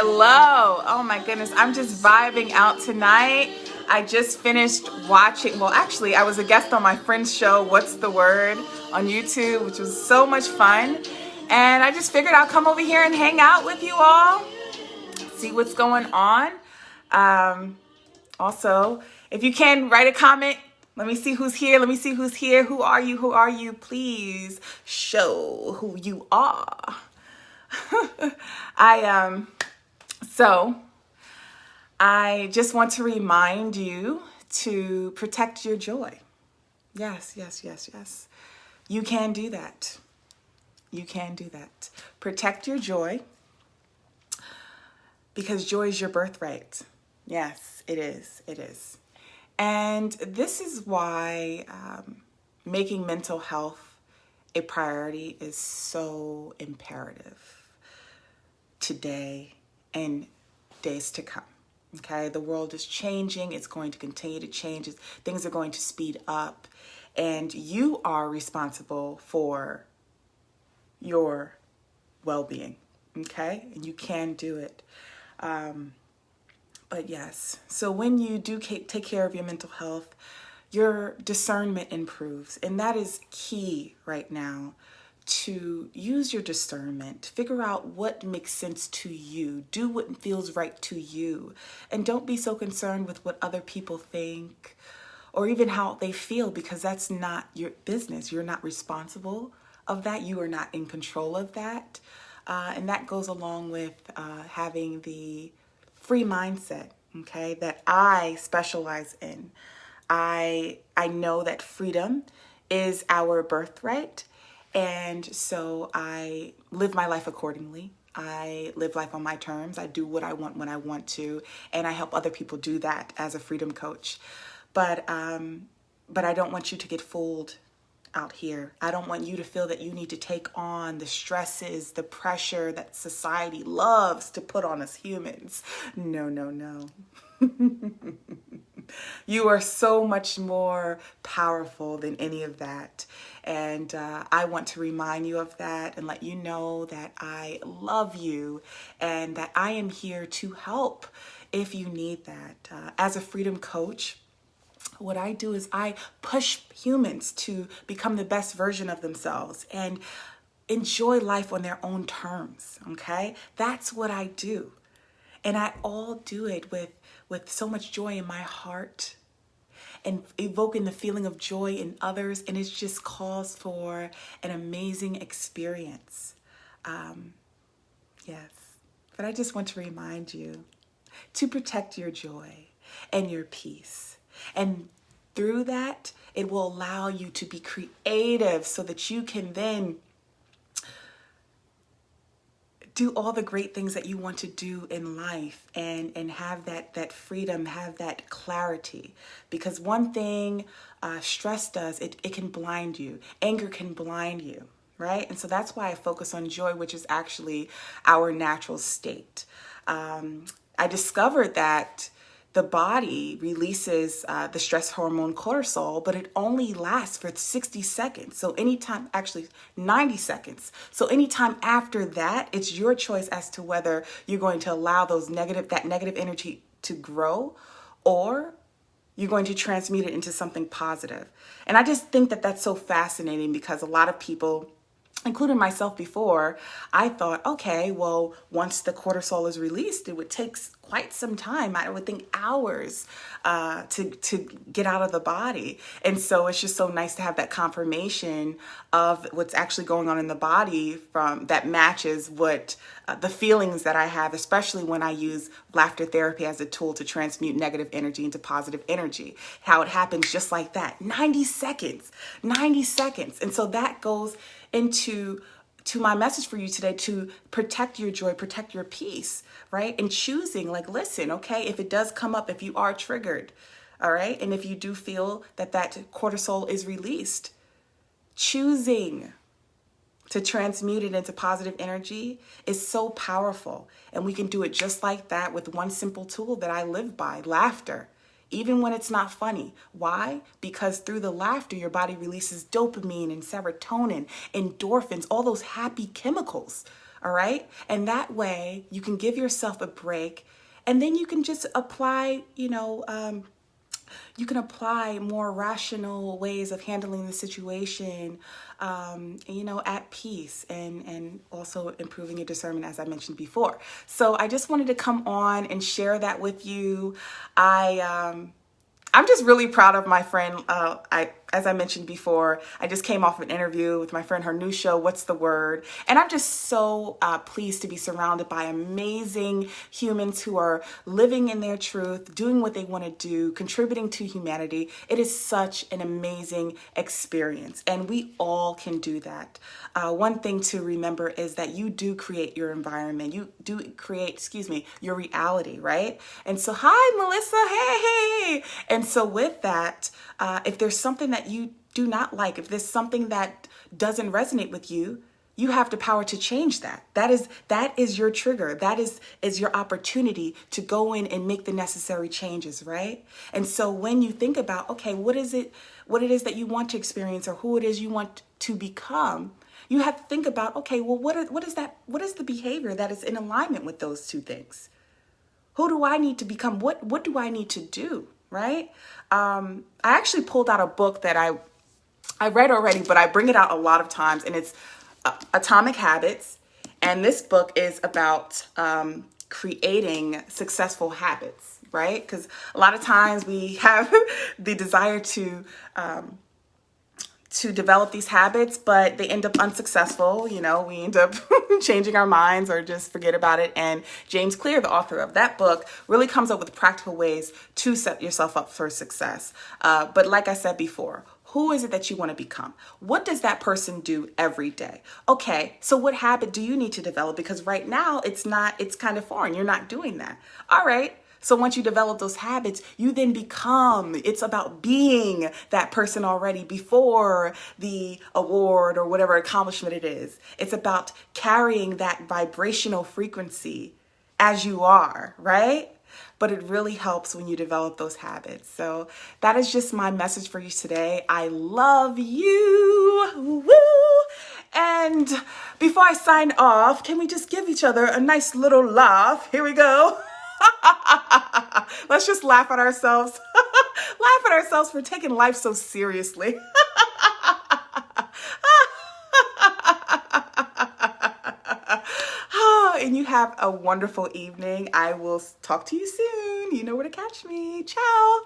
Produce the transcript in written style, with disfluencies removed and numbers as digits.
Hello. Oh my goodness. I'm just vibing out tonight. I just finished watching, well, actually, I was a guest on my friend's show, What's the Word, on YouTube, which was so much fun. And I just figured I'll come over here and hang out with you all, see what's going on. Also, if you can, write a comment. Let me see who's here. Let me see who's here. Who are you? Who are you? Please show who you are. So I just want to remind you to protect your joy. Yes, yes, yes, yes. You can do that. You can do that. Protect your joy because joy is your birthright. Yes, it is. It is. And this is why making mental health a priority is so imperative today and days to come. Okay, the world is changing. It's going to continue to change. Things are going to speed up, and you are responsible for your well-being. Okay, and you can do it. But yes, so when you do take care of your mental health, your discernment improves, and that is key right now. To use your discernment, figure out what makes sense to you, do what feels right to you, and don't be so concerned with what other people think or even how they feel, because that's not your business. You're not responsible of that. You are not in control of that. And that goes along with having the free mindset, okay, that I specialize in. I know that freedom is our birthright. And so I live my life accordingly. I live life on my terms. I do what I want when I want to, and I help other people do that as a freedom coach. But I don't want you to get fooled out here. I don't want you to feel that you need to take on the stresses, the pressure that society loves to put on us humans. No, no, no. You are so much more powerful than any of that. And I want to remind you of that and let you know that I love you and that I am here to help if you need that. As a freedom coach, what I do is I push humans to become the best version of themselves and enjoy life on their own terms, okay? That's what I do. And I all do it with so much joy in my heart and evoking the feeling of joy in others. And it just calls for an amazing experience. Yes. But I just want to remind you to protect your joy and your peace. And through that, it will allow you to be creative so that you can then do all the great things that you want to do in life and have that freedom, have that clarity. Because one thing stress does, it can blind you. Anger can blind you, right? And so that's why I focus on joy, which is actually our natural state. I discovered that the body releases the stress hormone cortisol, but it only lasts for 60 seconds. So anytime, actually 90 seconds. So anytime after that, it's your choice as to whether you're going to allow that negative energy to grow, or you're going to transmute it into something positive. And I just think that that's so fascinating, because a lot of people, including myself before, I thought, okay, well, once the cortisol is released, it would take quite some time. I would think hours to get out of the body. And so it's just so nice to have that confirmation of what's actually going on in the body from that matches what the feelings that I have, especially when I use laughter therapy as a tool to transmute negative energy into positive energy. How it happens just like that. 90 seconds. And so that goes into my message for you today, to protect your joy, protect your peace, right? And choosing, like, listen, okay, if it does come up, if you are triggered, all right, and if you do feel that cortisol is released, choosing to transmute it into positive energy is so powerful. And we can do it just like that with one simple tool that I live by: laughter. Even when it's not funny. Why? Because through the laughter, your body releases dopamine and serotonin, endorphins, all those happy chemicals. All right. And that way you can give yourself a break, and then you can just apply, you can apply more rational ways of handling the situation, at peace, and also improving your discernment, as I mentioned before. So I just wanted to come on and share that with you. I'm just really proud of my friend. As I mentioned before, I just came off an interview with my friend, her new show, What's the Word? And I'm just so pleased to be surrounded by amazing humans who are living in their truth, doing what they want to do, contributing to humanity. It is such an amazing experience, and we all can do that. One thing to remember is that you do create your environment. You do create, your reality, right? And so, hi, Melissa. Hey. And so with that, if there's something that you do not like, if there's something that doesn't resonate with you, you have the power to change that. That is your trigger. That is your opportunity to go in and make the necessary changes, right? And so when you think about, okay, what it is that you want to experience, or who it is you want to become, you have to think about, okay, well, what is the behavior that is in alignment with those two things? Who do I need to become? What do I need to do? Right? I actually pulled out a book that I read already, but I bring it out a lot of times, and it's Atomic Habits. And this book is about creating successful habits, right? Because a lot of times we have the desire to develop these habits, but they end up unsuccessful. We end up changing our minds or just forget about it. And James Clear, the author of that book, really comes up with practical ways to set yourself up for success. But like I said before, who is it that you want to become? What does that person do every day? Okay, so what habit do you need to develop? Because right now it's kind of foreign. You're not doing that. All right. So once you develop those habits, you then it's about being that person already before the award or whatever accomplishment it is. It's about carrying that vibrational frequency as you are, right? But it really helps when you develop those habits. So that is just my message for you today. I love you. Woo! And before I sign off, can we just give each other a nice little laugh? Here we go. Let's just laugh at ourselves. Laugh at ourselves for taking life so seriously. And you have a wonderful evening. I will talk to you soon. You know where to catch me. Ciao.